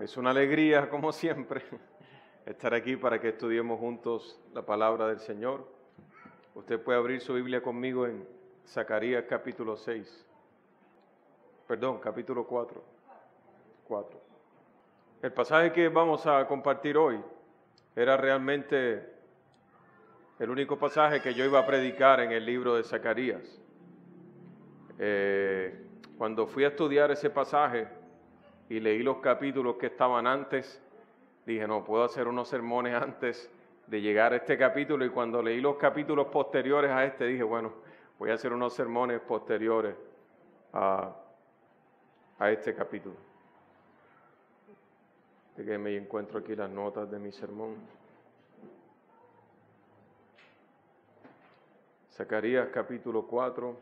Es una alegría, como siempre, estar aquí para que estudiemos juntos la palabra del Señor. Usted puede abrir su Biblia conmigo en Zacarías capítulo 4. El pasaje que vamos a compartir hoy era realmente el único pasaje que yo iba a predicar en el libro de Zacarías. Cuando fui a estudiar ese pasaje y leí los capítulos que estaban antes, dije, no, puedo hacer unos sermones antes de llegar a este capítulo, y cuando leí los capítulos posteriores a este, dije, bueno, voy a hacer unos sermones posteriores a este capítulo. De que me encuentro aquí las notas de mi sermón. Zacarías capítulo 4.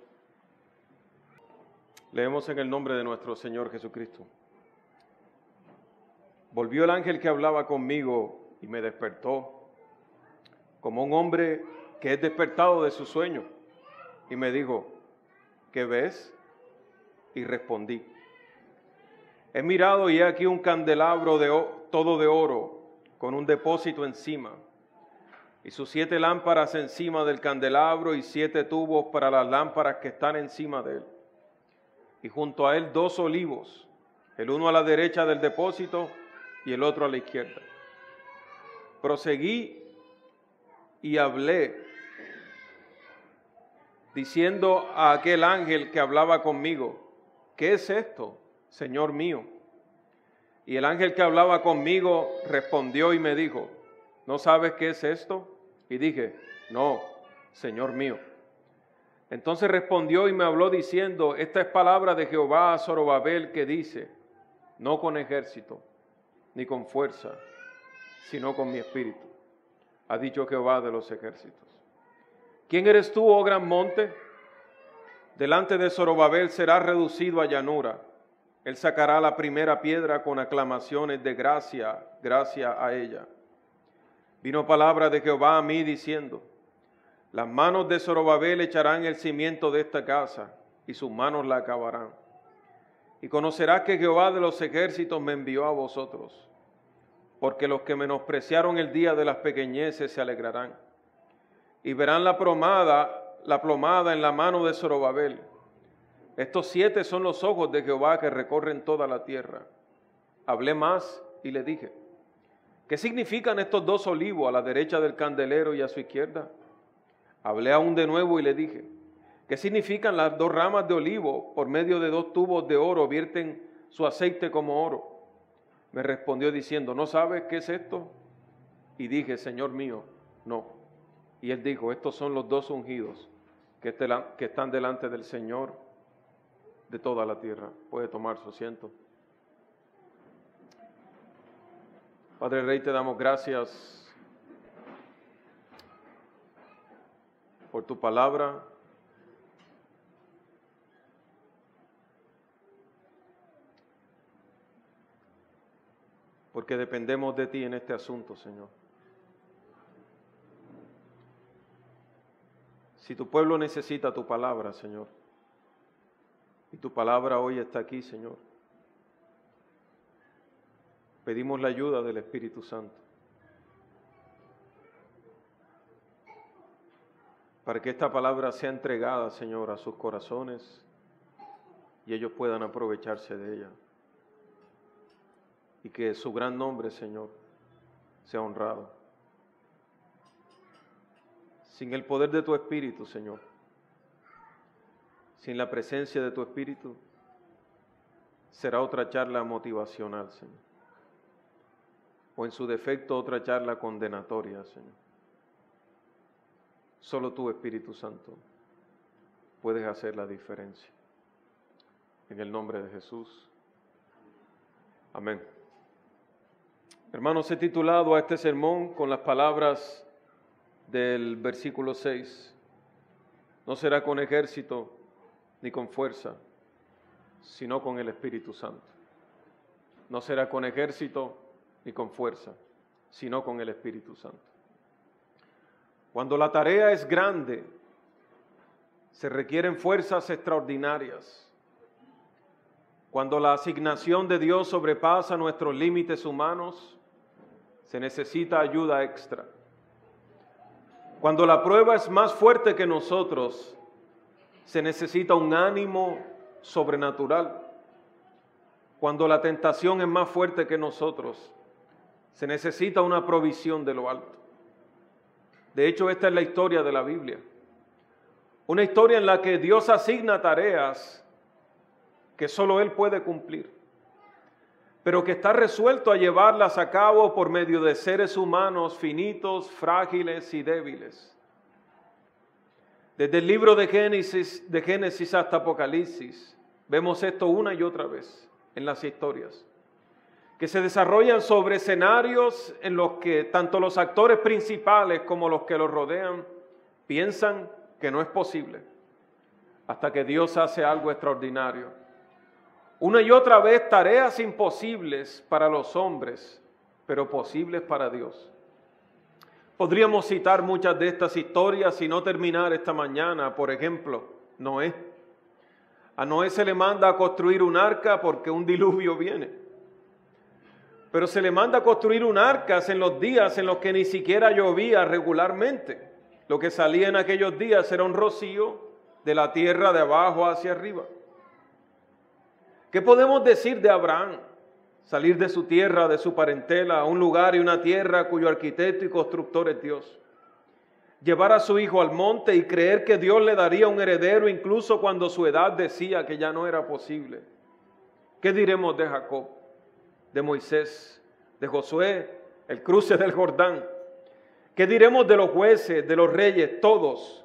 Leemos en el nombre de nuestro Señor Jesucristo. Volvió el ángel que hablaba conmigo y me despertó, como un hombre que es despertado de su sueño, y me dijo, ¿qué ves? Y respondí, he mirado y he aquí un candelabro todo de oro, con un depósito encima, y sus 7 lámparas encima del candelabro y 7 tubos para las lámparas que están encima de él. Y junto a él 2 olivos, el uno a la derecha del depósito y el otro a la izquierda. Proseguí y hablé, diciendo a aquel ángel que hablaba conmigo, ¿qué es esto, Señor mío? Y el ángel que hablaba conmigo respondió y me dijo, ¿no sabes qué es esto? Y dije, no, Señor mío. Entonces respondió y me habló diciendo, esta es palabra de Jehová a Zorobabel que dice, no con ejército, ni con fuerza, sino con mi espíritu, ha dicho Jehová de los ejércitos. ¿Quién eres tú, oh gran monte? Delante de Zorobabel será reducido a llanura. Él sacará la primera piedra con aclamaciones de gracia, gracia a ella. Vino palabra de Jehová a mí diciendo, las manos de Zorobabel echarán el cimiento de esta casa, y sus manos la acabarán. Y conocerás que Jehová de los ejércitos me envió a vosotros, porque los que menospreciaron el día de las pequeñeces se alegrarán, y verán la plomada en la mano de Zorobabel. Estos 7 son los ojos de Jehová que recorren toda la tierra. Hablé más y le dije, ¿qué significan estos 2 olivos a la derecha del candelero y a su izquierda? Hablé aún de nuevo y le dije, ¿qué significan las 2 ramas de olivo por medio de 2 tubos de oro vierten su aceite como oro? Me respondió diciendo, ¿no sabes qué es esto? Y dije, Señor mío, no. Y él dijo, estos son los 2 ungidos que están delante del Señor de toda la tierra. Puede tomar su asiento. Padre Rey, te damos gracias por tu palabra. Porque dependemos de ti en este asunto, Señor. Si tu pueblo necesita tu palabra, Señor, y tu palabra hoy está aquí, Señor, pedimos la ayuda del Espíritu Santo para que esta palabra sea entregada, Señor, a sus corazones y ellos puedan aprovecharse de ella. Y que su gran nombre, Señor, sea honrado. Sin el poder de tu Espíritu, Señor, sin la presencia de tu Espíritu, será otra charla motivacional, Señor. O en su defecto, otra charla condenatoria, Señor. Solo tú, Espíritu Santo, puedes hacer la diferencia. En el nombre de Jesús. Amén. Hermanos, he titulado a este sermón con las palabras del versículo 6. No será con ejército ni con fuerza, sino con el Espíritu Santo. No será con ejército ni con fuerza, sino con el Espíritu Santo. Cuando la tarea es grande, se requieren fuerzas extraordinarias. Cuando la asignación de Dios sobrepasa nuestros límites humanos, se necesita ayuda extra. Cuando la prueba es más fuerte que nosotros, se necesita un ánimo sobrenatural. Cuando la tentación es más fuerte que nosotros, se necesita una provisión de lo alto. De hecho, esta es la historia de la Biblia. Una historia en la que Dios asigna tareas que solo Él puede cumplir, pero que está resuelto a llevarlas a cabo por medio de seres humanos finitos, frágiles y débiles. Desde el libro de Génesis hasta Apocalipsis, vemos esto una y otra vez en las historias, que se desarrollan sobre escenarios en los que tanto los actores principales como los que los rodean piensan que no es posible, hasta que Dios hace algo extraordinario. Una y otra vez tareas imposibles para los hombres, pero posibles para Dios. Podríamos citar muchas de estas historias y no terminar esta mañana. Por ejemplo, Noé. A Noé se le manda a construir un arca porque un diluvio viene. Pero se le manda a construir un arca en los días en los que ni siquiera llovía regularmente. Lo que salía en aquellos días era un rocío de la tierra de abajo hacia arriba. ¿Qué podemos decir de Abraham? Salir de su tierra, de su parentela, a un lugar y una tierra cuyo arquitecto y constructor es Dios. Llevar a su hijo al monte y creer que Dios le daría un heredero incluso cuando su edad decía que ya no era posible. ¿Qué diremos de Jacob, de Moisés, de Josué, el cruce del Jordán? ¿Qué diremos de los jueces, de los reyes? Todos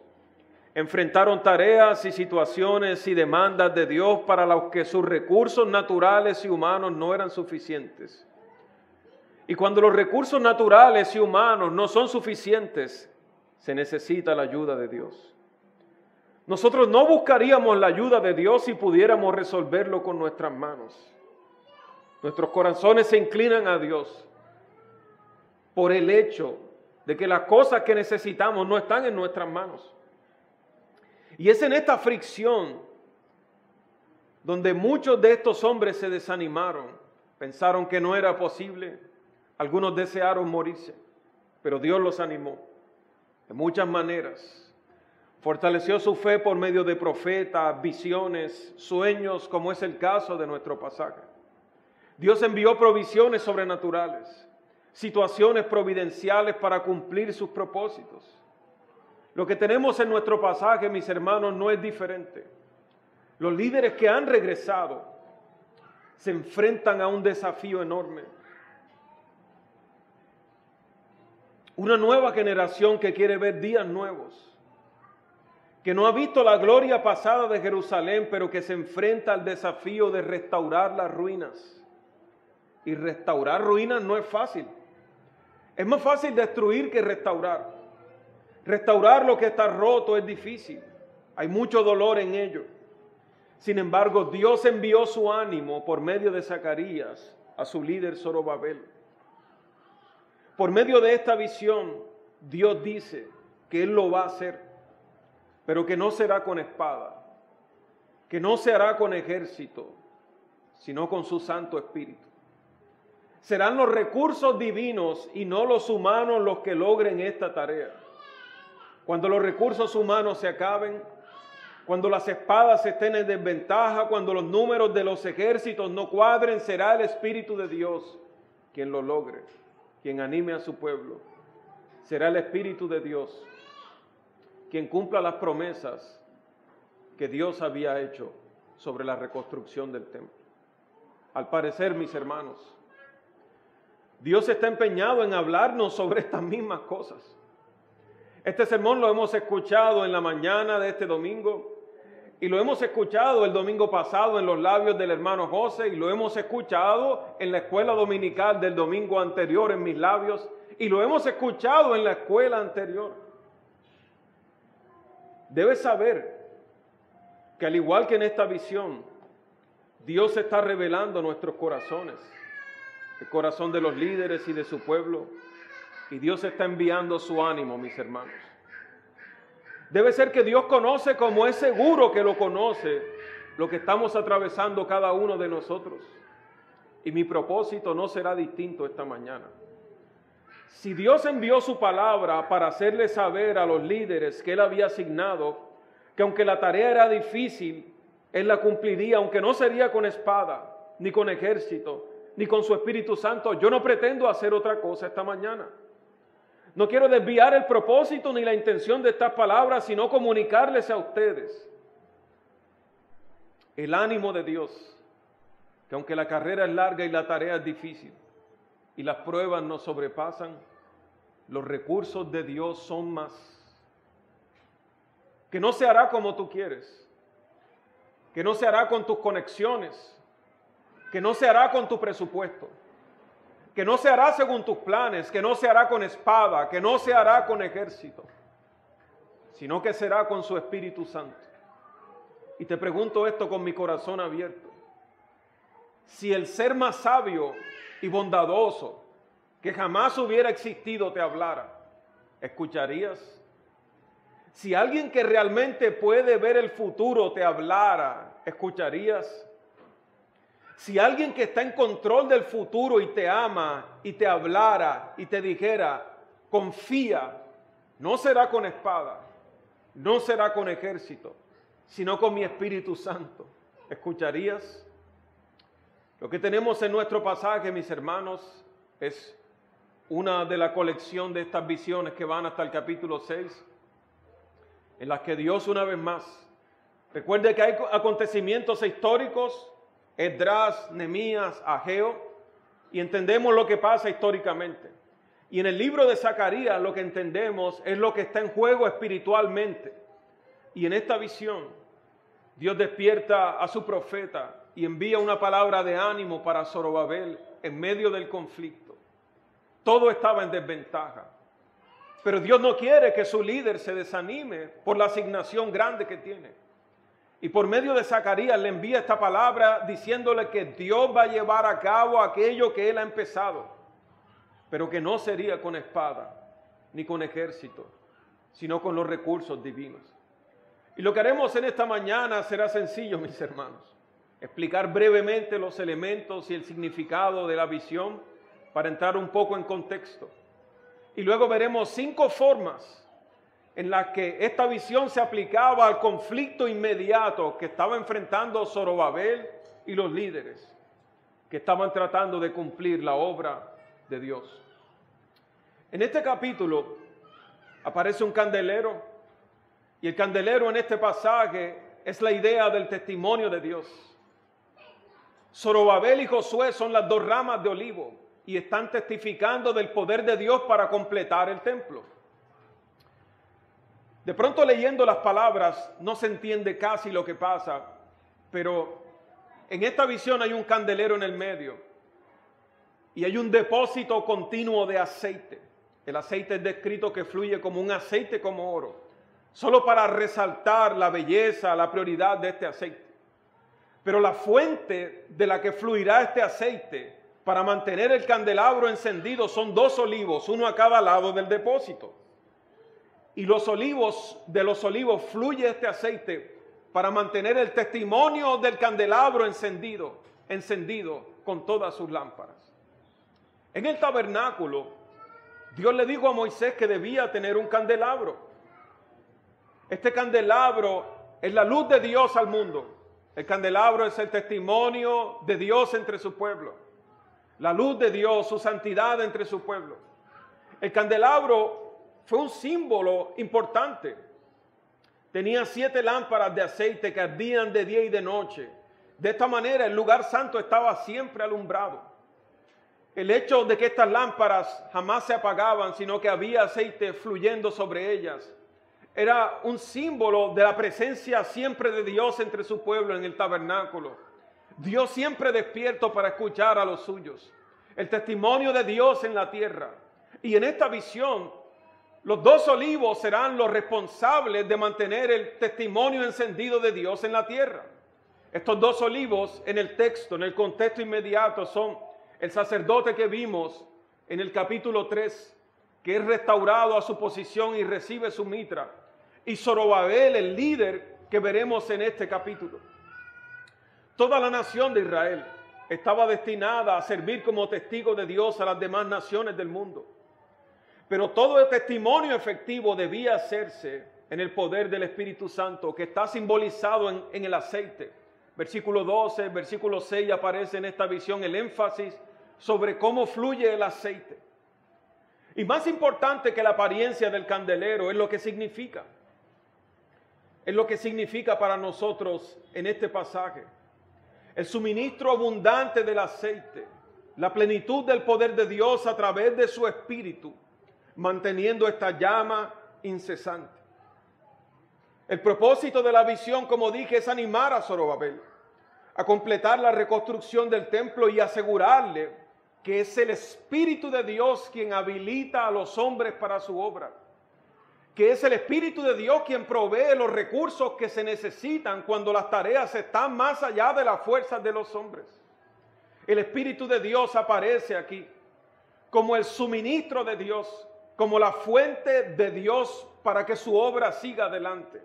enfrentaron tareas y situaciones y demandas de Dios para los que sus recursos naturales y humanos no eran suficientes. Y cuando los recursos naturales y humanos no son suficientes, se necesita la ayuda de Dios. Nosotros no buscaríamos la ayuda de Dios si pudiéramos resolverlo con nuestras manos. Nuestros corazones se inclinan a Dios por el hecho de que las cosas que necesitamos no están en nuestras manos. Y es en esta fricción donde muchos de estos hombres se desanimaron, pensaron que no era posible, algunos desearon morirse, pero Dios los animó de muchas maneras. Fortaleció su fe por medio de profetas, visiones, sueños, como es el caso de nuestro pasaje. Dios envió provisiones sobrenaturales, situaciones providenciales para cumplir sus propósitos. Lo que tenemos en nuestro pasaje, mis hermanos, no es diferente. Los líderes que han regresado se enfrentan a un desafío enorme. Una nueva generación que quiere ver días nuevos, que no ha visto la gloria pasada de Jerusalén, pero que se enfrenta al desafío de restaurar las ruinas. Y restaurar ruinas no es fácil. Es más fácil destruir que restaurar. Restaurar lo que está roto es difícil. Hay mucho dolor en ello. Sin embargo, Dios envió su ánimo por medio de Zacarías a su líder Zorobabel. Por medio de esta visión, Dios dice que Él lo va a hacer, pero que no será con espada, que no se hará con ejército, sino con su Santo Espíritu. Serán los recursos divinos y no los humanos los que logren esta tarea. Cuando los recursos humanos se acaben, cuando las espadas estén en desventaja, cuando los números de los ejércitos no cuadren, será el Espíritu de Dios quien lo logre, quien anime a su pueblo. Será el Espíritu de Dios quien cumpla las promesas que Dios había hecho sobre la reconstrucción del templo. Al parecer, mis hermanos, Dios está empeñado en hablarnos sobre estas mismas cosas. Este sermón lo hemos escuchado en la mañana de este domingo y lo hemos escuchado el domingo pasado en los labios del hermano José y lo hemos escuchado en la escuela dominical del domingo anterior en mis labios y lo hemos escuchado en la escuela anterior. Debes saber que al igual que en esta visión, Dios está revelando nuestros corazones, el corazón de los líderes y de su pueblo. Y Dios está enviando su ánimo, mis hermanos. Debe ser que Dios conoce, como es seguro que lo conoce, lo que estamos atravesando cada uno de nosotros. Y mi propósito no será distinto esta mañana. Si Dios envió su palabra para hacerle saber a los líderes que Él había asignado, que aunque la tarea era difícil, Él la cumpliría, aunque no sería con espada, ni con ejército, ni con su Espíritu Santo, yo no pretendo hacer otra cosa esta mañana. No quiero desviar el propósito ni la intención de estas palabras, sino comunicarles a ustedes el ánimo de Dios, que aunque la carrera es larga y la tarea es difícil, y las pruebas nos sobrepasan, los recursos de Dios son más. Que no se hará como tú quieres, que no se hará con tus conexiones, que no se hará con tu presupuesto, que no se hará según tus planes, que no se hará con espada, que no se hará con ejército, sino que será con su Espíritu Santo. Y te pregunto esto con mi corazón abierto. Si el ser más sabio y bondadoso que jamás hubiera existido te hablara, ¿escucharías? Si alguien que realmente puede ver el futuro te hablara, ¿escucharías? Si alguien que está en control del futuro y te ama y te hablara y te dijera, confía, no será con espada, no será con ejército, sino con mi Espíritu Santo, ¿escucharías? Lo que tenemos en nuestro pasaje, mis hermanos, es una de la colección de estas visiones que van hasta el capítulo 6, en las que Dios una vez más, recuerde que hay acontecimientos históricos, Esdras, Nehemías, Ageo, y entendemos lo que pasa históricamente. Y en el libro de Zacarías lo que entendemos es lo que está en juego espiritualmente. Y en esta visión, Dios despierta a su profeta y envía una palabra de ánimo para Zorobabel en medio del conflicto. Todo estaba en desventaja. Pero Dios no quiere que su líder se desanime por la asignación grande que tiene. Y por medio de Zacarías le envía esta palabra diciéndole que Dios va a llevar a cabo aquello que Él ha empezado, pero que no sería con espada ni con ejército, sino con los recursos divinos. Y lo que haremos en esta mañana será sencillo, mis hermanos. Explicar brevemente los elementos y el significado de la visión para entrar un poco en contexto. Y luego veremos 5 formas en las que esta visión se aplicaba al conflicto inmediato que estaba enfrentando Zorobabel y los líderes que estaban tratando de cumplir la obra de Dios. En este capítulo aparece un candelero, y el candelero en este pasaje es la idea del testimonio de Dios. Zorobabel y Josué son las 2 ramas de olivo y están testificando del poder de Dios para completar el templo. De pronto leyendo las palabras no se entiende casi lo que pasa, pero en esta visión hay un candelero en el medio y hay un depósito continuo de aceite. El aceite es descrito que fluye como un aceite como oro, solo para resaltar la belleza, la prioridad de este aceite. Pero la fuente de la que fluirá este aceite para mantener el candelabro encendido son 2 olivos, uno a cada lado del depósito. Y de los olivos fluye este aceite para mantener el testimonio del candelabro encendido con todas sus lámparas. En el tabernáculo, Dios le dijo a Moisés que debía tener un candelabro. Este candelabro es la luz de Dios al mundo. El candelabro es el testimonio de Dios entre su pueblo. La luz de Dios, su santidad entre su pueblo. El candelabro fue un símbolo importante. Tenía 7 lámparas de aceite que ardían de día y de noche. De esta manera el lugar santo estaba siempre alumbrado. El hecho de que estas lámparas jamás se apagaban, sino que había aceite fluyendo sobre ellas, era un símbolo de la presencia siempre de Dios entre su pueblo en el tabernáculo. Dios siempre despierto para escuchar a los suyos. El testimonio de Dios en la tierra. Y en esta visión, los 2 olivos serán los responsables de mantener el testimonio encendido de Dios en la tierra. Estos 2 olivos en el texto, en el contexto inmediato, son el sacerdote que vimos en el capítulo 3, que es restaurado a su posición y recibe su mitra, y Zorobabel, el líder que veremos en este capítulo. Toda la nación de Israel estaba destinada a servir como testigo de Dios a las demás naciones del mundo. Pero todo el testimonio efectivo debía hacerse en el poder del Espíritu Santo, que está simbolizado en el aceite. Versículo 12, versículo 6 aparece en esta visión el énfasis sobre cómo fluye el aceite. Y más importante que la apariencia del candelero es lo que significa. Es lo que significa para nosotros en este pasaje. El suministro abundante del aceite, la plenitud del poder de Dios a través de su Espíritu, manteniendo esta llama incesante. El propósito de la visión, como dije, es animar a Zorobabel a completar la reconstrucción del templo y asegurarle que es el Espíritu de Dios quien habilita a los hombres para su obra, que es el Espíritu de Dios quien provee los recursos que se necesitan cuando las tareas están más allá de las fuerzas de los hombres. El Espíritu de Dios aparece aquí como el suministro de Dios, como la fuente de Dios para que su obra siga adelante.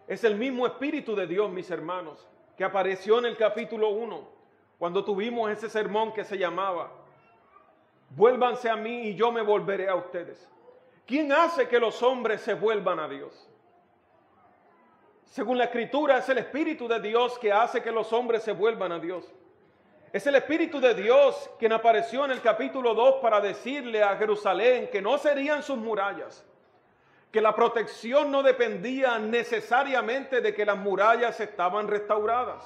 Es el mismo Espíritu de Dios, mis hermanos, que apareció en el capítulo 1, cuando tuvimos ese sermón que se llamaba "Vuélvanse a mí y yo me volveré a ustedes". ¿Quién hace que los hombres se vuelvan a Dios? Según la Escritura, es el Espíritu de Dios que hace que los hombres se vuelvan a Dios. Es el Espíritu de Dios quien apareció en el capítulo 2 para decirle a Jerusalén que no serían sus murallas, que la protección no dependía necesariamente de que las murallas estaban restauradas,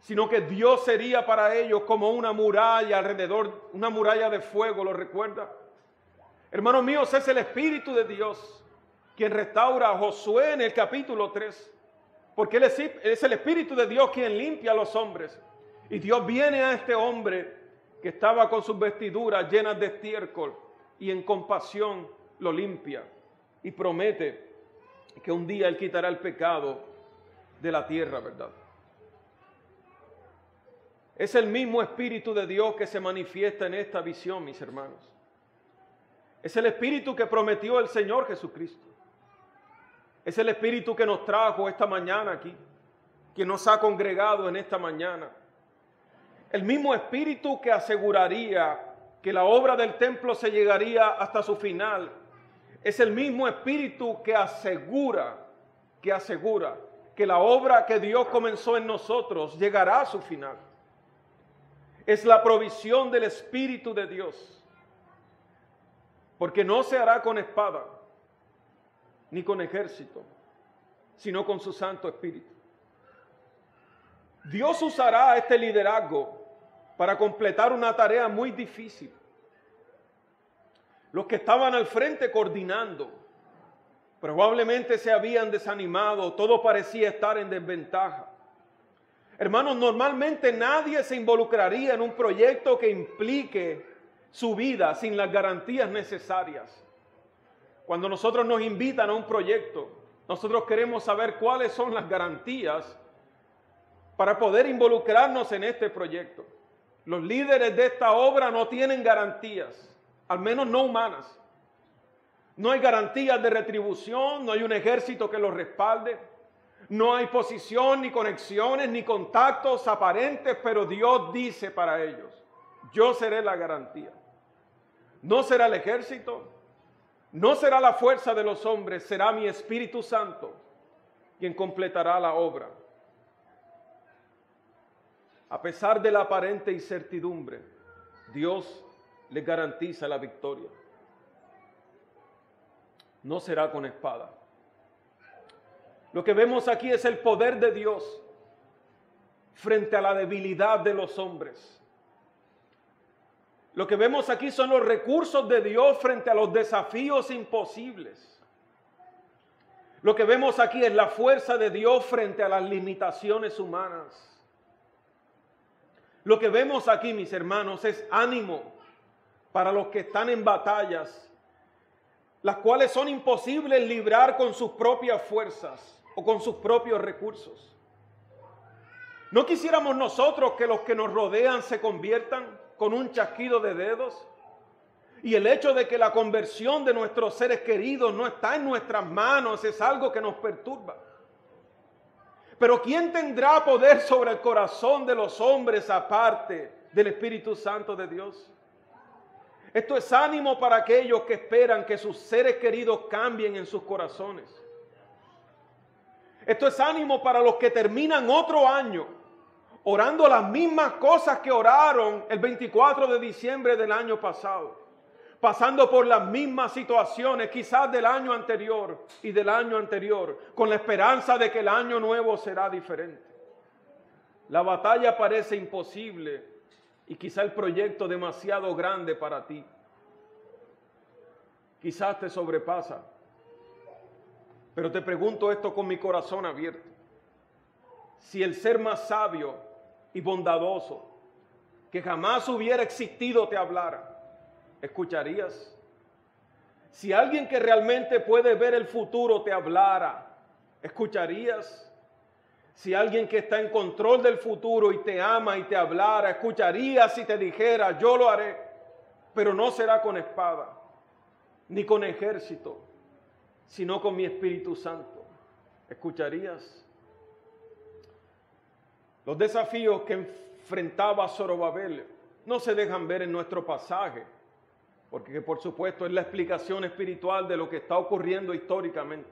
sino que Dios sería para ellos como una muralla alrededor, una muralla de fuego, ¿lo recuerda? Hermanos míos, es el Espíritu de Dios quien restaura a Josué en el capítulo 3, porque Él es el Espíritu de Dios quien limpia a los hombres. Y Dios viene a este hombre que estaba con sus vestiduras llenas de estiércol y en compasión lo limpia y promete que un día Él quitará el pecado de la tierra, ¿verdad? Es el mismo Espíritu de Dios que se manifiesta en esta visión, mis hermanos. Es el Espíritu que prometió el Señor Jesucristo. Es el Espíritu que nos trajo esta mañana aquí, que nos ha congregado en esta mañana. El mismo Espíritu que aseguraría que la obra del templo se llegaría hasta su final. Es el mismo Espíritu que asegura que la obra que Dios comenzó en nosotros llegará a su final. Es la provisión del Espíritu de Dios. Porque no se hará con espada, ni con ejército, sino con su Santo Espíritu. Dios usará este liderazgo para completar una tarea muy difícil. Los que estaban al frente coordinando probablemente se habían desanimado, todo parecía estar en desventaja. Hermanos, normalmente nadie se involucraría en un proyecto que implique su vida sin las garantías necesarias. Cuando nosotros nos invitan a un proyecto, nosotros queremos saber cuáles son las garantías para poder involucrarnos en este proyecto. Los líderes de esta obra no tienen garantías, al menos no humanas. No hay garantías de retribución, no hay un ejército que los respalde, no hay posición, ni conexiones, ni contactos aparentes, pero Dios dice para ellos: yo seré la garantía. No será el ejército, no será la fuerza de los hombres, será mi Espíritu Santo quien completará la obra. A pesar de la aparente incertidumbre, Dios les garantiza la victoria. No será con espada. Lo que vemos aquí es el poder de Dios frente a la debilidad de los hombres. Lo que vemos aquí son los recursos de Dios frente a los desafíos imposibles. Lo que vemos aquí es la fuerza de Dios frente a las limitaciones humanas. Lo que vemos aquí, mis hermanos, es ánimo para los que están en batallas, las cuales son imposibles librar con sus propias fuerzas o con sus propios recursos. ¿No quisiéramos nosotros que los que nos rodean se conviertan con un chasquido de dedos? Y el hecho de que la conversión de nuestros seres queridos no está en nuestras manos es algo que nos perturba. Pero ¿quién tendrá poder sobre el corazón de los hombres aparte del Espíritu Santo de Dios? Esto es ánimo para aquellos que esperan que sus seres queridos cambien en sus corazones. Esto es ánimo para los que terminan otro año orando las mismas cosas que oraron el 24 de diciembre del año pasado, pasando por las mismas situaciones quizás del año anterior y del año anterior, con la esperanza de que el año nuevo será diferente. La batalla parece imposible y quizá el proyecto demasiado grande para ti. Quizás te sobrepasa. Pero te pregunto esto con mi corazón abierto. Si el ser más sabio y bondadoso que jamás hubiera existido te hablara, ¿escucharías? Si alguien que realmente puede ver el futuro te hablara, ¿escucharías? Si alguien que está en control del futuro y te ama y te hablara, ¿escucharías si te dijera, yo lo haré, pero no será con espada, ni con ejército, sino con mi Espíritu Santo? ¿Escucharías? Los desafíos que enfrentaba Zorobabel no se dejan ver en nuestro pasaje, porque por supuesto es la explicación espiritual de lo que está ocurriendo históricamente.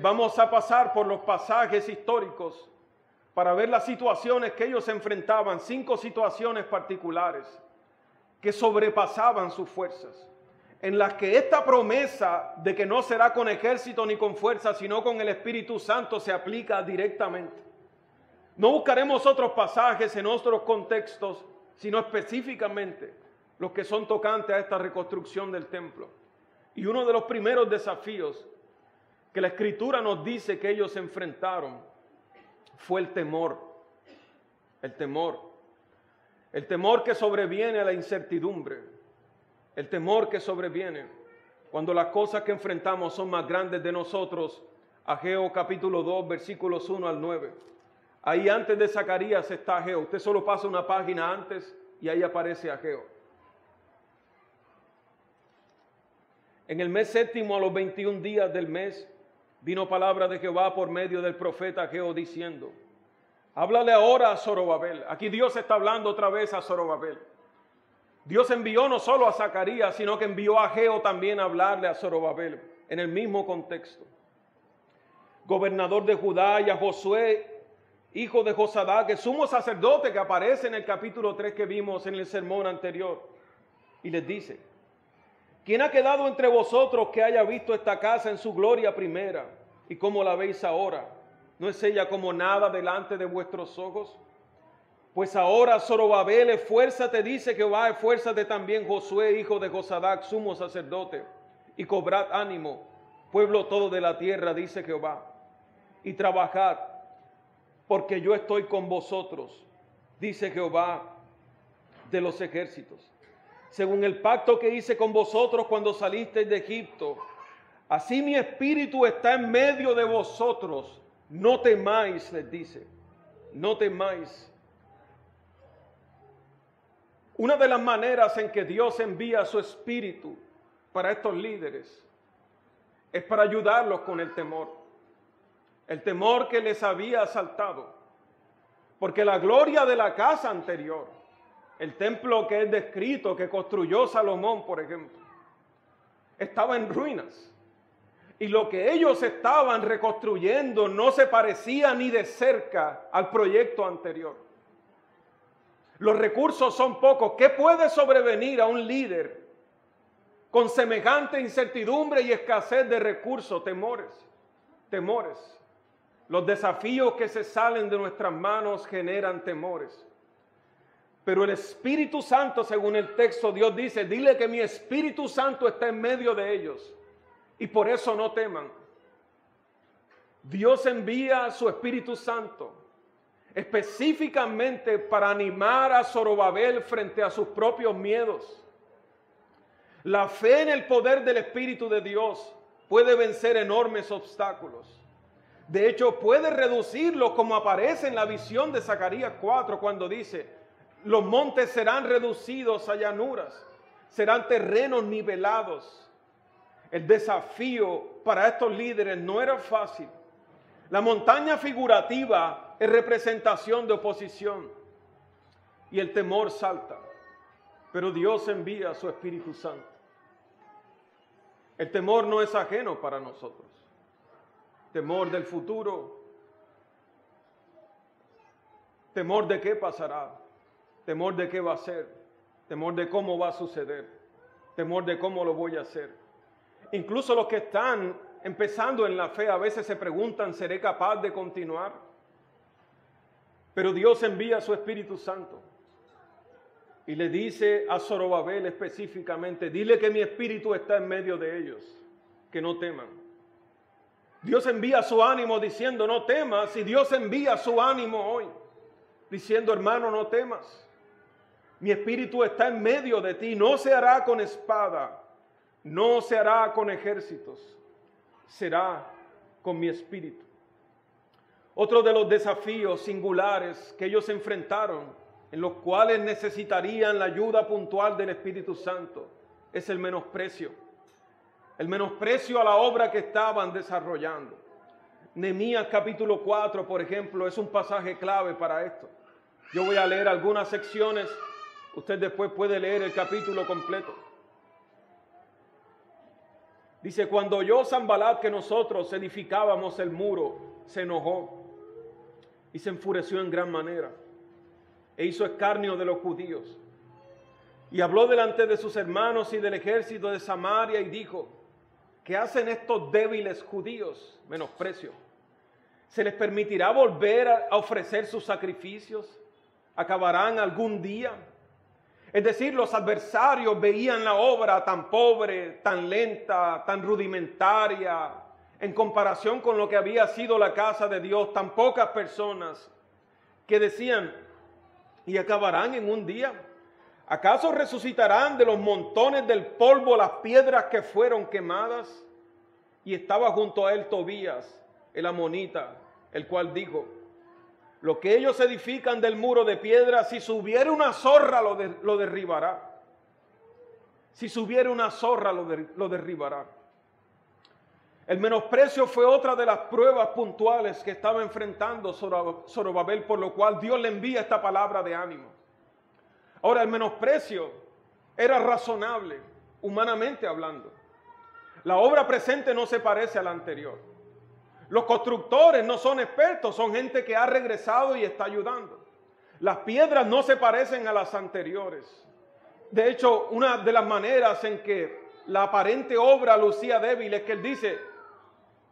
Vamos a pasar por los pasajes históricos para ver las situaciones que ellos enfrentaban, 5 situaciones particulares que sobrepasaban sus fuerzas, en las que esta promesa de que no será con ejército ni con fuerza, sino con el Espíritu Santo se aplica directamente. No buscaremos otros pasajes en otros contextos, sino específicamente los que son tocantes a esta reconstrucción del templo. Y uno de los primeros desafíos que la Escritura nos dice que ellos enfrentaron fue el temor. El temor. El temor que sobreviene a la incertidumbre. El temor que sobreviene cuando las cosas que enfrentamos son más grandes de nosotros. Ageo capítulo 2, versículos 1 al 9. Ahí antes de Zacarías está Ageo. Usted solo pasa una página antes y ahí aparece Ageo. En el mes 7º, a los 21 días del mes, vino palabra de Jehová por medio del profeta Ageo diciendo, háblale ahora a Zorobabel. Aquí Dios está hablando otra vez a Zorobabel. Dios envió no solo a Zacarías, sino que envió a Ageo también a hablarle a Zorobabel, en el mismo contexto. Gobernador de Judá, y a Josué, hijo de Josadac, el sumo sacerdote que aparece en el capítulo 3 que vimos en el sermón anterior. Y les dice, ¿quién ha quedado entre vosotros que haya visto esta casa en su gloria primera? ¿Y cómo la veis ahora? ¿No es ella como nada delante de vuestros ojos? Pues ahora, Zorobabel, esfuérzate, dice Jehová, esfuérzate también Josué, hijo de Josadac, sumo sacerdote, y cobrad ánimo, pueblo todo de la tierra, dice Jehová, y trabajad, porque yo estoy con vosotros, dice Jehová de los ejércitos. Según el pacto que hice con vosotros cuando salisteis de Egipto, así mi espíritu está en medio de vosotros. No temáis, les dice, no temáis. Una de las maneras en que Dios envía su espíritu para estos líderes es para ayudarlos con el temor que les había asaltado. Porque la gloria de la casa anterior, el templo que es descrito, que construyó Salomón, por ejemplo, estaba en ruinas. Y lo que ellos estaban reconstruyendo no se parecía ni de cerca al proyecto anterior. Los recursos son pocos. ¿Qué puede sobrevenir a un líder con semejante incertidumbre y escasez de recursos? Temores. Los desafíos que se salen de nuestras manos generan temores. Pero el Espíritu Santo, según el texto, Dios dice, dile que mi Espíritu Santo está en medio de ellos y por eso no teman. Dios envía a su Espíritu Santo específicamente para animar a Zorobabel frente a sus propios miedos. La fe en el poder del Espíritu de Dios puede vencer enormes obstáculos. De hecho, puede reducirlos, como aparece en la visión de Zacarías 4 cuando dice, los montes serán reducidos a llanuras, serán terrenos nivelados. El desafío para estos líderes no era fácil. La montaña figurativa es representación de oposición y el temor salta, pero Dios envía a su Espíritu Santo. El temor no es ajeno para nosotros. Temor del futuro, temor de qué pasará, temor de qué va a ser, temor de cómo va a suceder, temor de cómo lo voy a hacer. Incluso los que están empezando en la fe a veces se preguntan, ¿seré capaz de continuar? Pero Dios envía a su Espíritu Santo y le dice a Zorobabel específicamente, dile que mi espíritu está en medio de ellos, que no teman. Dios envía su ánimo diciendo, no temas, y Dios envía su ánimo hoy, diciendo, hermano, no temas. Mi espíritu está en medio de ti, no se hará con espada, no se hará con ejércitos, será con mi espíritu. Otro de los desafíos singulares que ellos enfrentaron, en los cuales necesitarían la ayuda puntual del Espíritu Santo, es el menosprecio. El menosprecio a la obra que estaban desarrollando. Nehemías capítulo 4, por ejemplo, es un pasaje clave para esto. Yo voy a leer algunas secciones, usted después puede leer el capítulo completo. Dice, cuando oyó Sanbalat que nosotros edificábamos el muro, se enojó y se enfureció en gran manera e hizo escarnio de los judíos. Y habló delante de sus hermanos y del ejército de Samaria y dijo, ¿qué hacen estos débiles judíos? Menosprecio. ¿Se les permitirá volver a ofrecer sus sacrificios? ¿Acabarán algún día? Es decir, los adversarios veían la obra tan pobre, tan lenta, tan rudimentaria, en comparación con lo que había sido la casa de Dios, tan pocas personas, que decían, ¿y acabarán en un día? ¿Acaso resucitarán de los montones del polvo las piedras que fueron quemadas? Y estaba junto a él Tobías, el amonita, el cual dijo, lo que ellos edifican del muro de piedra, si subiera una zorra lo derribará. Si subiera una zorra lo derribará. El menosprecio fue otra de las pruebas puntuales que estaba enfrentando Zorobabel, por lo cual Dios le envía esta palabra de ánimo. Ahora, el menosprecio era razonable, humanamente hablando. La obra presente no se parece a la anterior. Los constructores no son expertos, son gente que ha regresado y está ayudando. Las piedras no se parecen a las anteriores. De hecho, una de las maneras en que la aparente obra lucía débil es que él dice,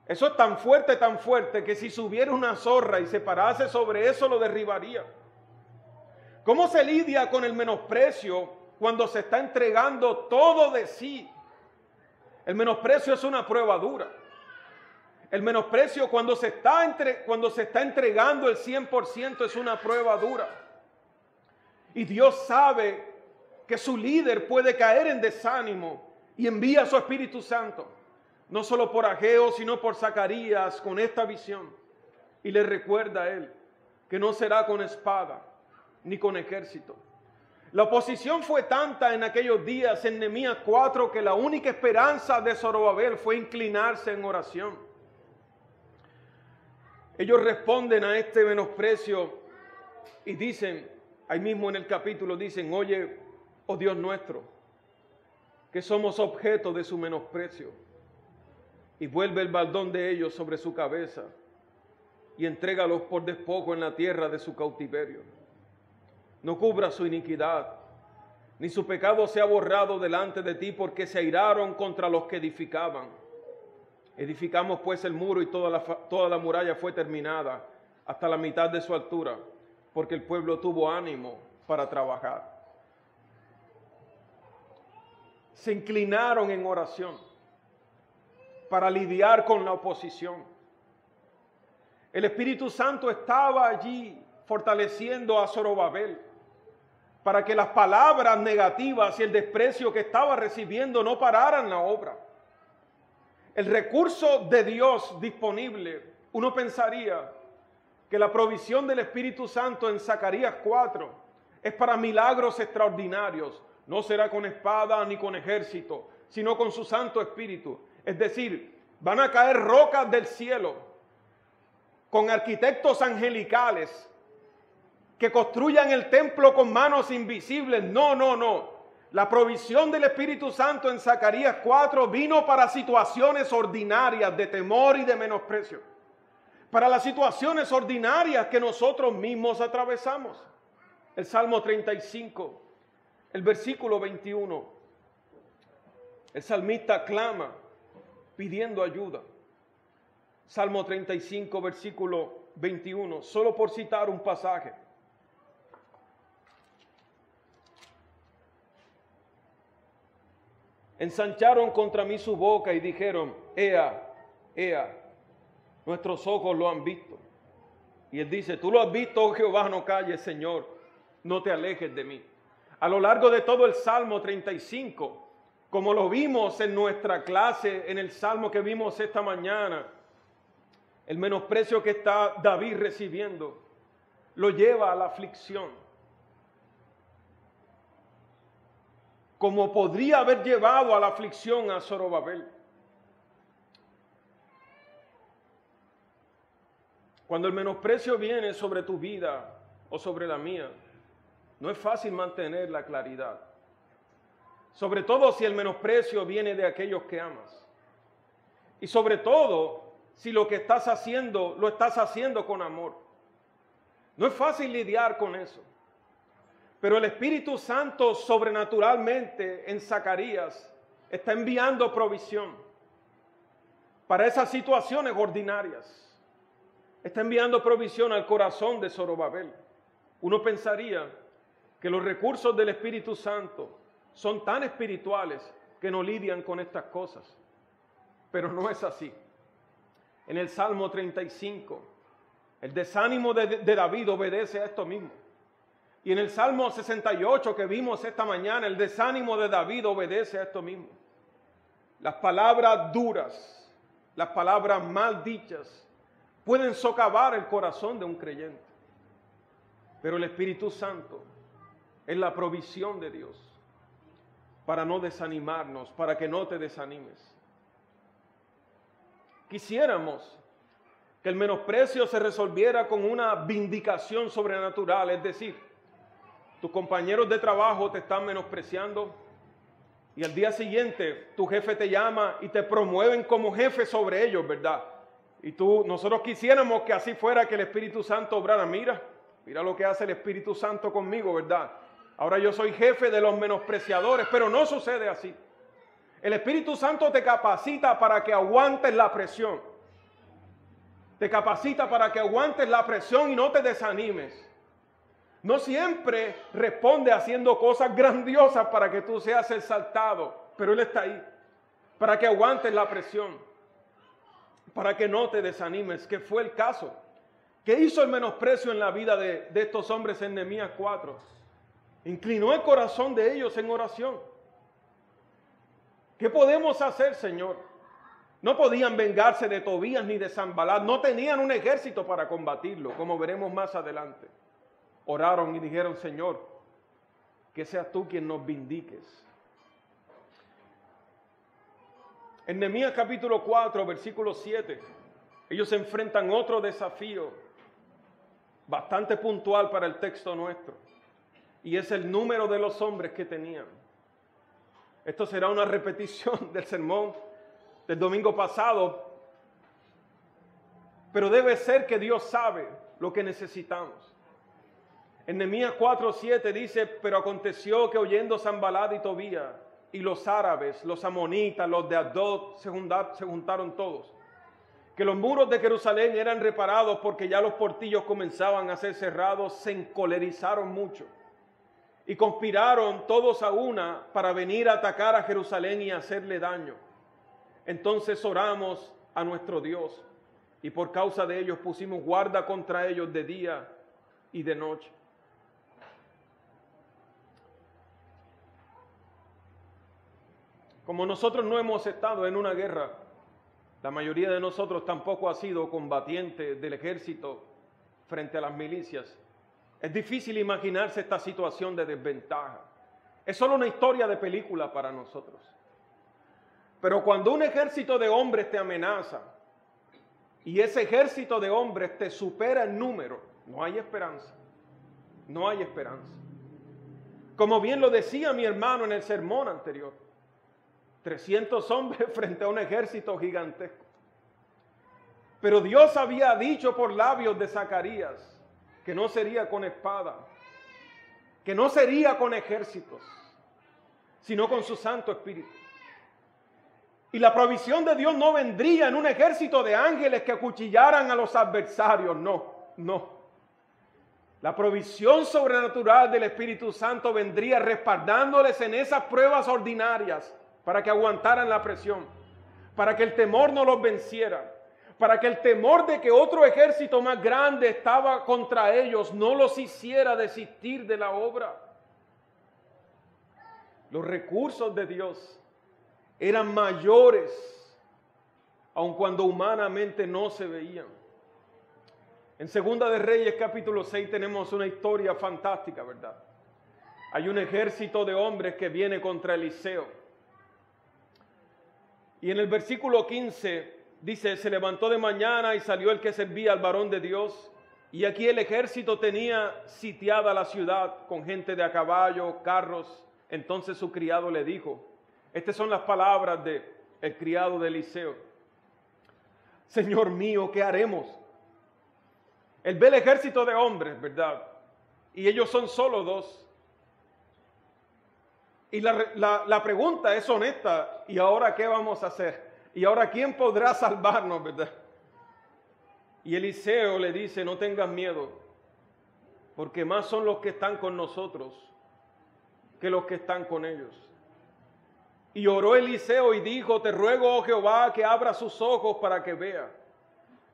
eso es tan fuerte, que si subiera una zorra y se parase sobre eso lo derribaría. ¿Cómo se lidia con el menosprecio cuando se está entregando todo de sí? El menosprecio es una prueba dura. El menosprecio cuando se está entregando el 100% es una prueba dura. Y Dios sabe que su líder puede caer en desánimo y envía a su Espíritu Santo. No solo por Ageo, sino por Zacarías con esta visión. Y le recuerda a él que no será con espada ni con ejército. La oposición fue tanta en aquellos días en Nehemías 4 que la única esperanza de Zorobabel fue inclinarse en oración. Ellos responden a este menosprecio y dicen, ahí mismo en el capítulo dicen, oye, oh Dios nuestro, que somos objeto de su menosprecio. Y vuelve el baldón de ellos sobre su cabeza y entrégalos por despojo en la tierra de su cautiverio. No cubra su iniquidad, ni su pecado sea borrado delante de ti, porque se airaron contra los que edificaban. Edificamos pues el muro y toda la muralla fue terminada hasta la mitad de su altura, porque el pueblo tuvo ánimo para trabajar. Se inclinaron en oración para lidiar con la oposición. El Espíritu Santo estaba allí fortaleciendo a Zorobabel para que las palabras negativas y el desprecio que estaba recibiendo no pararan la obra. El recurso de Dios disponible, uno pensaría que la provisión del Espíritu Santo en Zacarías 4 es para milagros extraordinarios. No será con espada ni con ejército, sino con su Santo Espíritu. Es decir, van a caer rocas del cielo con arquitectos angelicales que construyan el templo con manos invisibles. No, no, no. La provisión del Espíritu Santo en Zacarías 4 vino para situaciones ordinarias de temor y de menosprecio. Para las situaciones ordinarias que nosotros mismos atravesamos. El Salmo 35, el versículo 21. El salmista clama pidiendo ayuda. Salmo 35, versículo 21, solo por citar un pasaje. Ensancharon contra mí su boca y dijeron, Ea, Ea, nuestros ojos lo han visto. Y él dice, tú lo has visto, oh Jehová, no calles, Señor, no te alejes de mí. A lo largo de todo el Salmo 35, como lo vimos en nuestra clase, en el Salmo que vimos esta mañana, el menosprecio que está David recibiendo lo lleva a la aflicción. Como podría haber llevado a la aflicción a Zorobabel. Cuando el menosprecio viene sobre tu vida o sobre la mía, no es fácil mantener la claridad. Sobre todo si el menosprecio viene de aquellos que amas. Y sobre todo si lo que estás haciendo, lo estás haciendo con amor. No es fácil lidiar con eso. Pero el Espíritu Santo sobrenaturalmente en Zacarías está enviando provisión para esas situaciones ordinarias. Está enviando provisión al corazón de Zorobabel. Uno pensaría que los recursos del Espíritu Santo son tan espirituales que no lidian con estas cosas. Pero no es así. En el Salmo 35, el desánimo de David obedece a esto mismo. Y en el Salmo 68 que vimos esta mañana, el desánimo de David obedece a esto mismo. Las palabras duras, las palabras mal dichas, pueden socavar el corazón de un creyente. Pero el Espíritu Santo es la provisión de Dios para no desanimarnos, para que no te desanimes. Quisiéramos que el menosprecio se resolviera con una vindicación sobrenatural, es decir, tus compañeros de trabajo te están menospreciando y al día siguiente tu jefe te llama y te promueven como jefe sobre ellos, ¿verdad? Y nosotros quisiéramos que así fuera, que el Espíritu Santo obrara. Mira lo que hace el Espíritu Santo conmigo, ¿verdad? Ahora yo soy jefe de los menospreciadores, pero no sucede así. El Espíritu Santo te capacita para que aguantes la presión. Te capacita para que aguantes la presión y no te desanimes. No siempre responde haciendo cosas grandiosas para que tú seas exaltado, pero Él está ahí para que aguantes la presión, para que no te desanimes, que fue el caso. ¿Qué hizo el menosprecio en la vida de estos hombres en Nehemías 4? Inclinó el corazón de ellos en oración. ¿Qué podemos hacer, Señor? No podían vengarse de Tobías ni de Sanbalat, no tenían un ejército para combatirlo, como veremos más adelante. Oraron y dijeron, Señor, que seas tú quien nos vindiques. En Nehemías capítulo 4, versículo 7, ellos enfrentan otro desafío bastante puntual para el texto nuestro, y es el número de los hombres que tenían. Esto será una repetición del sermón del domingo pasado, pero debe ser que Dios sabe lo que necesitamos. En Nehemías 4:7 dice, pero aconteció que oyendo Sanbalat y Tobías y los árabes, los amonitas, los de Asdod, se juntaron todos, que los muros de Jerusalén eran reparados porque ya los portillos comenzaban a ser cerrados, se encolerizaron mucho y conspiraron todos a una para venir a atacar a Jerusalén y hacerle daño. Entonces oramos a nuestro Dios y por causa de ellos pusimos guarda contra ellos de día y de noche. Como nosotros no hemos estado en una guerra, la mayoría de nosotros tampoco ha sido combatiente del ejército frente a las milicias. Es difícil imaginarse esta situación de desventaja. Es solo una historia de película para nosotros. Pero cuando un ejército de hombres te amenaza, y ese ejército de hombres te supera en número, no hay esperanza. No hay esperanza. Como bien lo decía mi hermano en el sermón anterior, 300 hombres frente a un ejército gigantesco. Pero Dios había dicho por labios de Zacarías que no sería con espada, que no sería con ejércitos, sino con su Santo Espíritu. Y la provisión de Dios no vendría en un ejército de ángeles que acuchillaran a los adversarios, no. La provisión sobrenatural del Espíritu Santo vendría respaldándoles en esas pruebas ordinarias para que aguantaran la presión, para que el temor no los venciera, para que el temor de que otro ejército más grande estaba contra ellos no los hiciera desistir de la obra. Los recursos de Dios eran mayores, aun cuando humanamente no se veían. En Segunda de Reyes capítulo 6 tenemos una historia fantástica, ¿verdad? Hay un ejército de hombres que viene contra Eliseo. Y en el versículo 15 dice, se levantó de mañana y salió el que servía al varón de Dios. Y aquí el ejército tenía sitiada la ciudad con gente de a caballo, carros. Entonces su criado le dijo, estas son las palabras del criado de Eliseo. Señor mío, ¿qué haremos? Él ve el ejército de hombres, ¿verdad? Y ellos son solo dos. Y la pregunta es honesta. ¿Y ahora qué vamos a hacer? ¿Y ahora quién podrá salvarnos, verdad? Y Eliseo le dice, no tengas miedo, porque más son los que están con nosotros que los que están con ellos. Y oró Eliseo y dijo, te ruego, oh Jehová, que abra sus ojos para que vea.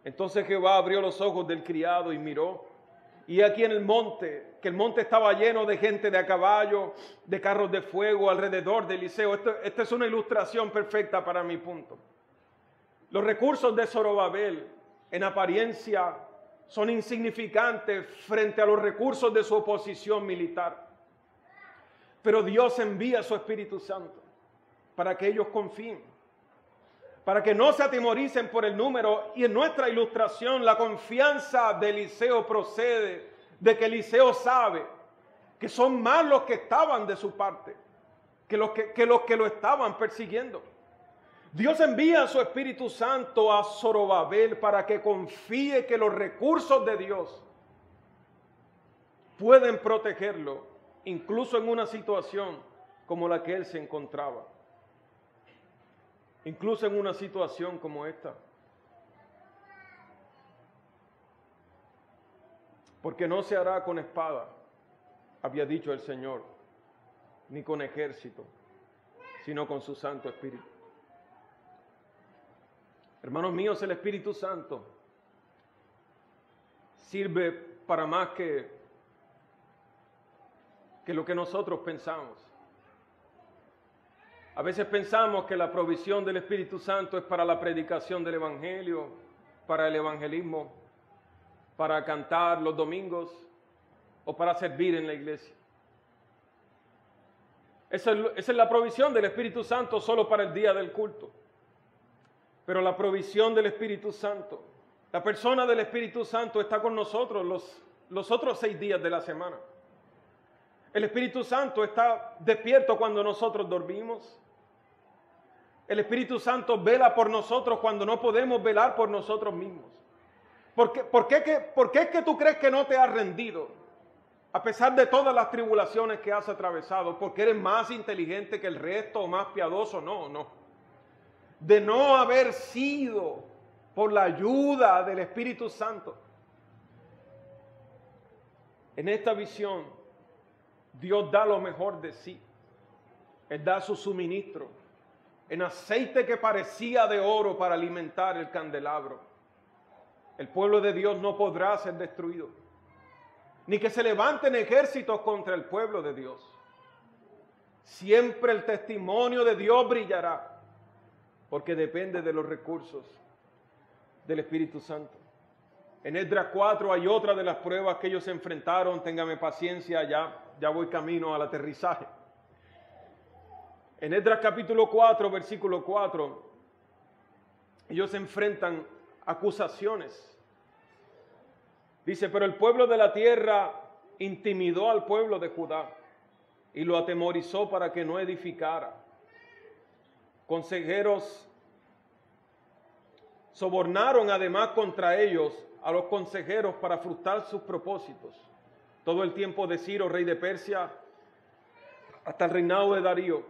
Entonces Jehová abrió los ojos del criado y miró. Y aquí en el monte, que el monte estaba lleno de gente de a caballo, de carros de fuego alrededor de Eliseo. Esta es una ilustración perfecta para mi punto. Los recursos de Zorobabel, en apariencia, son insignificantes frente a los recursos de su oposición militar. Pero Dios envía su Espíritu Santo para que ellos confíen, para que no se atemoricen por el número. Y en nuestra ilustración, la confianza de Eliseo procede de que Eliseo sabe que son más los que estaban de su parte que los que lo estaban persiguiendo. Dios envía a su Espíritu Santo a Zorobabel para que confíe que los recursos de Dios pueden protegerlo, incluso en una situación como la que él se encontraba. Incluso en una situación como esta. Porque no se hará con espada, había dicho el Señor, ni con ejército, sino con su Santo Espíritu. Hermanos míos, el Espíritu Santo sirve para más que lo que nosotros pensamos. A veces pensamos que la provisión del Espíritu Santo es para la predicación del Evangelio, para el evangelismo, para cantar los domingos o para servir en la iglesia. Esa es la provisión del Espíritu Santo solo para el día del culto. Pero la provisión del Espíritu Santo, la persona del Espíritu Santo está con nosotros los otros 6 días de la semana. El Espíritu Santo está despierto cuando nosotros dormimos. El Espíritu Santo vela por nosotros cuando no podemos velar por nosotros mismos. ¿Por qué es que tú crees que no te has rendido? A pesar de todas las tribulaciones que has atravesado, porque eres más inteligente que el resto o más piadoso. No. De no haber sido por la ayuda del Espíritu Santo. En esta visión, Dios da lo mejor de sí. Él da su suministro en aceite que parecía de oro para alimentar el candelabro. El pueblo de Dios no podrá ser destruido, ni que se levanten ejércitos contra el pueblo de Dios. Siempre el testimonio de Dios brillará, porque depende de los recursos del Espíritu Santo. En Esdras 4 hay otra de las pruebas que ellos se enfrentaron. Téngame paciencia, ya voy camino al aterrizaje. En Esdras capítulo 4, versículo 4, ellos se enfrentan acusaciones. Dice, pero el pueblo de la tierra intimidó al pueblo de Judá y lo atemorizó para que no edificara. Consejeros sobornaron además contra ellos a los consejeros para frustrar sus propósitos. Todo el tiempo de Ciro, rey de Persia, hasta el reinado de Darío.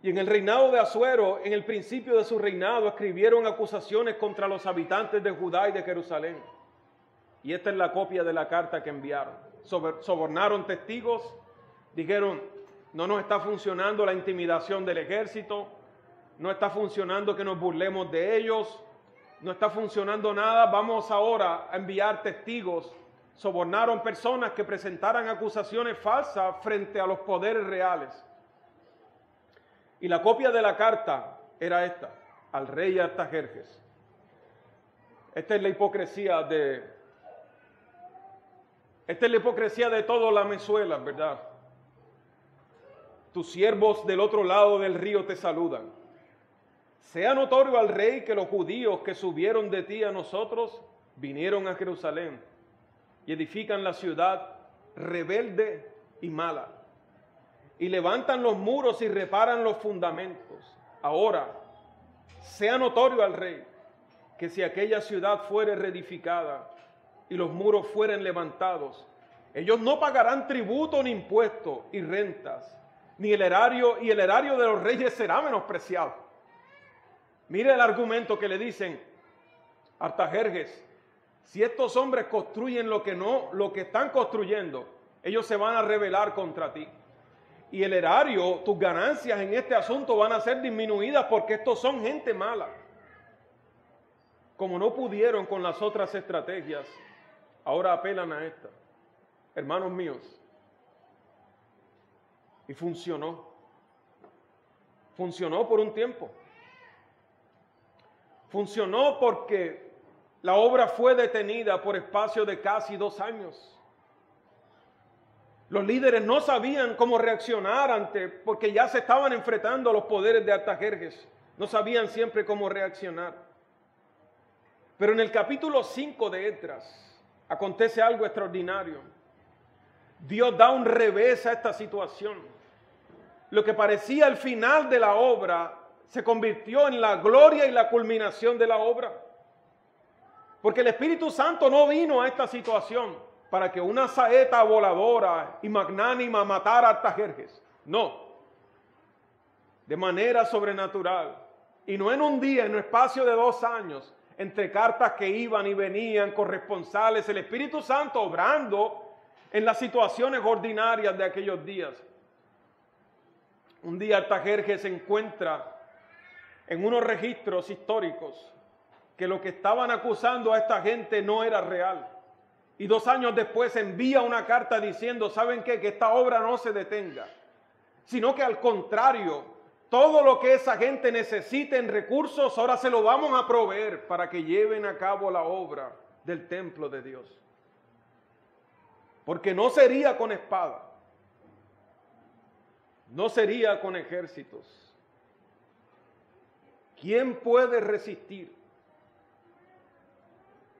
Y en el reinado de Asuero, en el principio de su reinado, escribieron acusaciones contra los habitantes de Judá y de Jerusalén. Y esta es la copia de la carta que enviaron. Sobornaron testigos, dijeron, no nos está funcionando la intimidación del ejército, no está funcionando que nos burlemos de ellos, no está funcionando nada, vamos ahora a enviar testigos. Sobornaron personas que presentaran acusaciones falsas frente a los poderes reales. Y la copia de la carta era esta, al rey Artajerjes. Esta es la hipocresía de todos los lamezuelas, ¿verdad? Tus siervos del otro lado del río te saludan. Sea notorio al rey que los judíos que subieron de ti a nosotros vinieron a Jerusalén y edifican la ciudad rebelde y mala, y levantan los muros y reparan los fundamentos. Ahora, sea notorio al rey que si aquella ciudad fuere reedificada y los muros fueren levantados, ellos no pagarán tributo ni impuesto y rentas, ni el erario, y el erario de los reyes será menospreciado. Mire el argumento que le dicen, Artajerjes, si estos hombres construyen lo que están construyendo, ellos se van a rebelar contra ti. Y el erario, tus ganancias en este asunto van a ser disminuidas porque estos son gente mala. Como no pudieron con las otras estrategias, ahora apelan a esta. Hermanos míos, y funcionó. Funcionó por un tiempo. Funcionó porque la obra fue detenida por espacio de casi 2 años. Los líderes no sabían cómo reaccionar porque ya se estaban enfrentando a los poderes de Artajerjes. No sabían siempre cómo reaccionar. Pero en el capítulo 5 de Esdras acontece algo extraordinario. Dios da un revés a esta situación. Lo que parecía el final de la obra se convirtió en la gloria y la culminación de la obra. Porque el Espíritu Santo no vino a esta situación para que una saeta voladora y magnánima matara a Artajerjes. No. De manera sobrenatural. Y no en un día, en un espacio de 2 años, entre cartas que iban y venían, corresponsales, el Espíritu Santo obrando en las situaciones ordinarias de aquellos días. Un día Artajerjes se encuentra en unos registros históricos que lo que estaban acusando a esta gente no era real. Y 2 años después envía una carta diciendo, ¿saben qué? Que esta obra no se detenga, sino que al contrario, todo lo que esa gente necesite en recursos, ahora se lo vamos a proveer para que lleven a cabo la obra del templo de Dios. Porque no sería con espada, no sería con ejércitos. ¿Quién puede resistir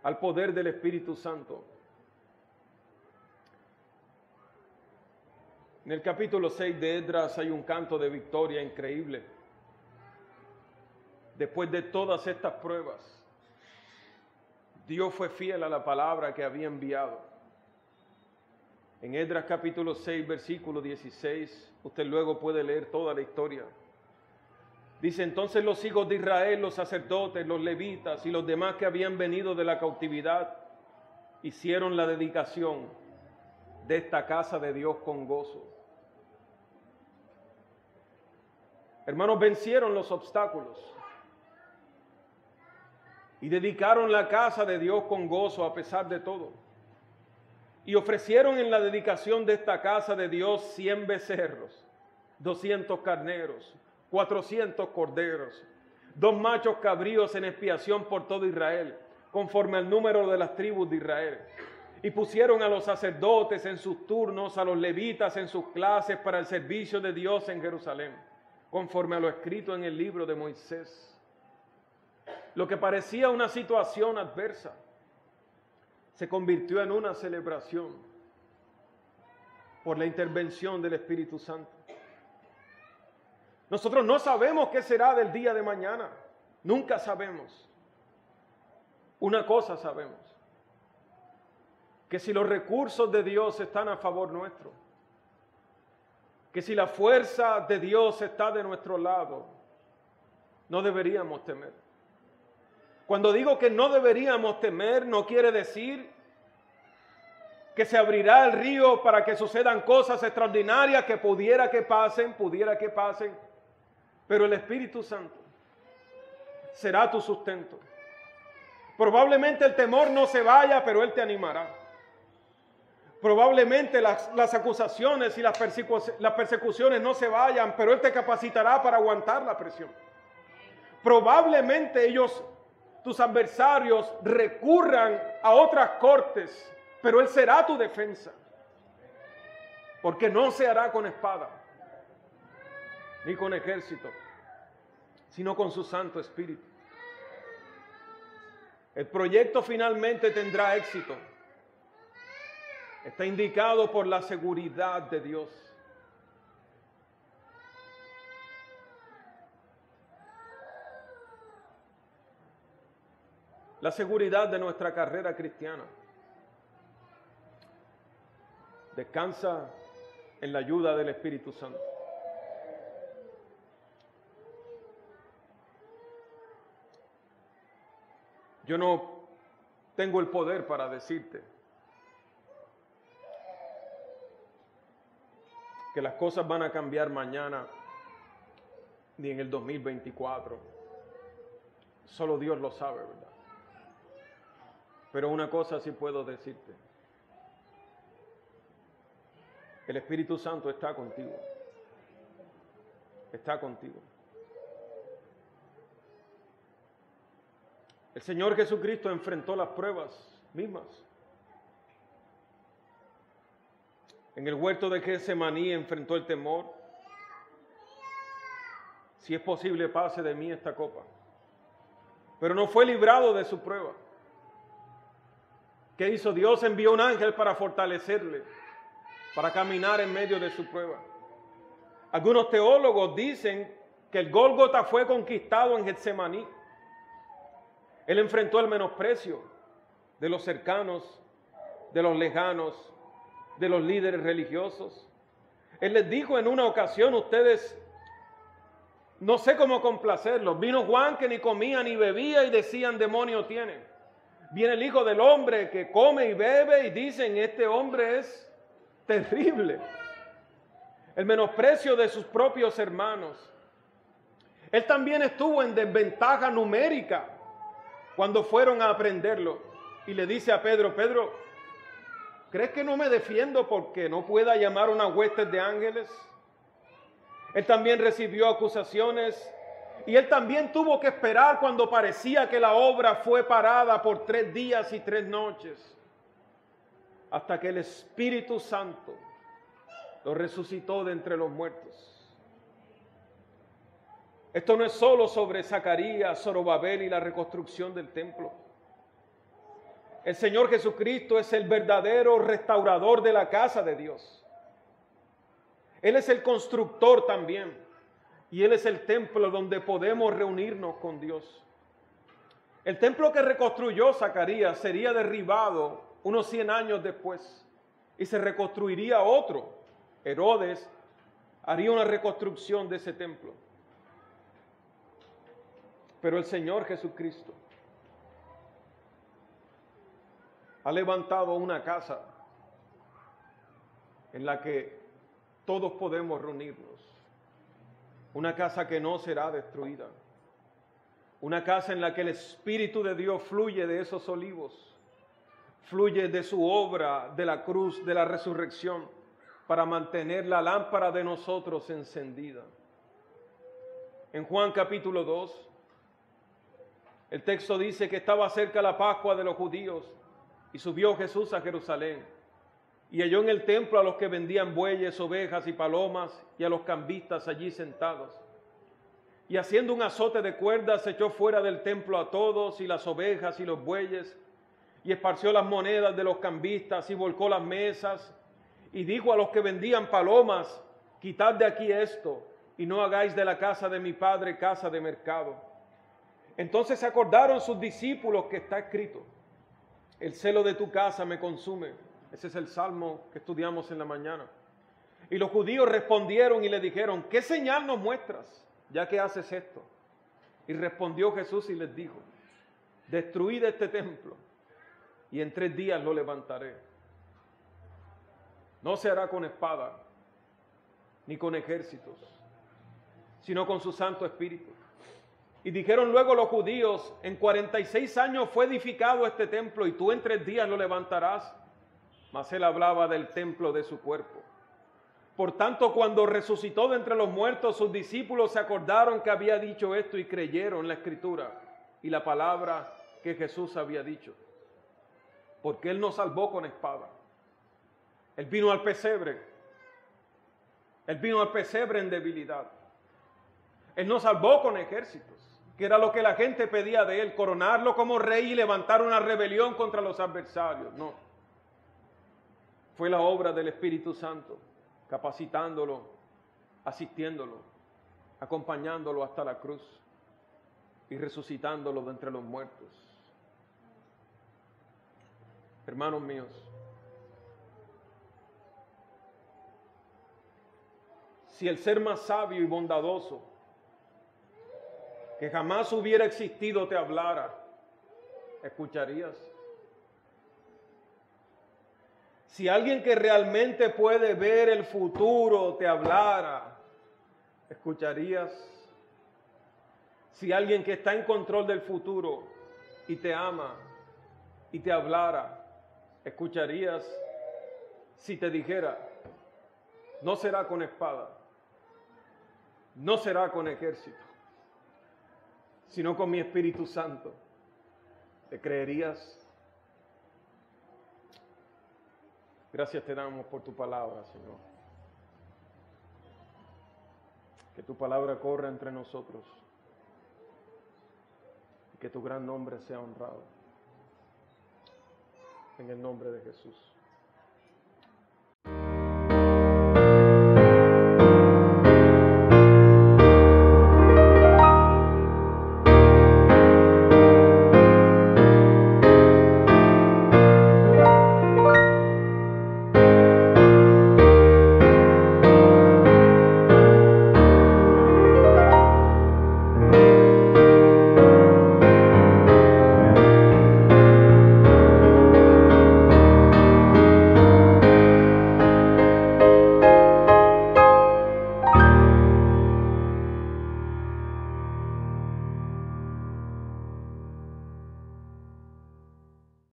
al poder del Espíritu Santo? En el capítulo 6 de Esdras hay un canto de victoria increíble. Después de todas estas pruebas, Dios fue fiel a la palabra que había enviado. En Esdras capítulo 6, versículo 16, usted luego puede leer toda la historia. Dice, entonces los hijos de Israel, los sacerdotes, los levitas y los demás que habían venido de la cautividad, hicieron la dedicación de esta casa de Dios con gozo. Hermanos, vencieron los obstáculos y dedicaron la casa de Dios con gozo a pesar de todo. Y ofrecieron en la dedicación de esta casa de Dios 100 becerros, 200 carneros, 400 corderos, 2 machos cabríos en expiación por todo Israel, conforme al número de las tribus de Israel. Y pusieron a los sacerdotes en sus turnos, a los levitas en sus clases para el servicio de Dios en Jerusalén, conforme a lo escrito en el libro de Moisés. lo que parecía una situación adversa se convirtió en una celebración por la intervención del Espíritu Santo. Nosotros no sabemos qué será del día de mañana. Nunca sabemos. Una cosa sabemos: que si los recursos de Dios están a favor nuestro, que si la fuerza de Dios está de nuestro lado, no deberíamos temer. Cuando digo que no deberíamos temer, no quiere decir que se abrirá el río para que sucedan cosas extraordinarias que pudiera que pasen, pero el Espíritu Santo será tu sustento. Probablemente el temor no se vaya, pero Él te animará. Probablemente las acusaciones y las persecuciones no se vayan, pero Él te capacitará para aguantar la presión. Probablemente tus adversarios, recurran a otras cortes, pero Él será tu defensa. Porque no se hará con espada, ni con ejército, sino con su Santo Espíritu. El proyecto finalmente tendrá éxito. Está indicado por la seguridad de Dios. La seguridad de nuestra carrera cristiana descansa en la ayuda del Espíritu Santo. Yo no tengo el poder para decirte que las cosas van a cambiar mañana ni en el 2024. Solo Dios lo sabe, ¿verdad? Pero una cosa sí puedo decirte: el Espíritu Santo está contigo. Está contigo. El Señor Jesucristo enfrentó las pruebas mismas. En el huerto de Getsemaní enfrentó el temor. Si es posible, pase de mí esta copa. Pero no fue librado de su prueba. ¿Qué hizo Dios? Envió un ángel para fortalecerle, para caminar en medio de su prueba. Algunos teólogos dicen que el Gólgota fue conquistado en Getsemaní. Él enfrentó el menosprecio de los cercanos, de los lejanos, de los líderes religiosos. Él les dijo en una ocasión: ustedes, no sé cómo complacerlos. Vino Juan que ni comía ni bebía y decían: demonio tiene. Viene el Hijo del Hombre que come y bebe y dicen: este hombre es terrible. El menosprecio de sus propios hermanos. Él también estuvo en desventaja numérica cuando fueron a aprenderlo. Y le dice a Pedro: Pedro, ¿crees que no me defiendo porque no pueda llamar unas huestes de ángeles? Él también recibió acusaciones. Y él también tuvo que esperar cuando parecía que la obra fue parada por 3 días y 3 noches. Hasta que el Espíritu Santo lo resucitó de entre los muertos. Esto no es solo sobre Zacarías, Zorobabel y la reconstrucción del templo. El Señor Jesucristo es el verdadero restaurador de la casa de Dios. Él es el constructor también. Y Él es el templo donde podemos reunirnos con Dios. El templo que reconstruyó Zacarías sería derribado unos 100 años después. Y se reconstruiría otro. Herodes haría una reconstrucción de ese templo. Pero el Señor Jesucristo ha levantado una casa en la que todos podemos reunirnos. Una casa que no será destruida. Una casa en la que el Espíritu de Dios fluye de esos olivos. Fluye de su obra, de la cruz, de la resurrección, para mantener la lámpara de nosotros encendida. En Juan capítulo 2, el texto dice que estaba cerca la Pascua de los judíos y subió Jesús a Jerusalén. Y halló en el templo a los que vendían bueyes, ovejas y palomas y a los cambistas allí sentados. Y haciendo un azote de cuerdas, echó fuera del templo a todos, y las ovejas y los bueyes, y esparció las monedas de los cambistas, y volcó las mesas, y dijo a los que vendían palomas: quitad de aquí esto, y no hagáis de la casa de mi padre casa de mercado. Entonces se acordaron sus discípulos que está escrito: el celo de tu casa me consume. Ese es el salmo que estudiamos en la mañana. Y los judíos respondieron y le dijeron: ¿qué señal nos muestras, ya que haces esto? Y respondió Jesús y les dijo: destruid este templo, y en 3 días lo levantaré. No se hará con espada, ni con ejércitos, sino con su Santo Espíritu. Y dijeron luego los judíos: en 46 años fue edificado este templo, y tú en 3 días lo levantarás. Mas él hablaba del templo de su cuerpo. Por tanto, cuando resucitó de entre los muertos, sus discípulos se acordaron que había dicho esto y creyeron la Escritura y la palabra que Jesús había dicho. Porque Él no salvó con espada. Él vino al pesebre. Él vino al pesebre en debilidad. Él no salvó con ejércitos, que era lo que la gente pedía de Él, coronarlo como rey y levantar una rebelión contra los adversarios. No. Fue la obra del Espíritu Santo, capacitándolo, asistiéndolo, acompañándolo hasta la cruz y resucitándolo de entre los muertos. Hermanos míos, si el ser más sabio y bondadoso que jamás hubiera existido te hablara, ¿escucharías? Si alguien que realmente puede ver el futuro te hablara, ¿escucharías? Si alguien que está en control del futuro y te ama y te hablara, ¿escucharías? Si te dijera: no será con espada, no será con ejército, sino con mi Espíritu Santo, ¿te creerías? Gracias te damos por tu palabra, Señor. Que tu palabra corra entre nosotros y que tu gran nombre sea honrado. En el nombre de Jesús.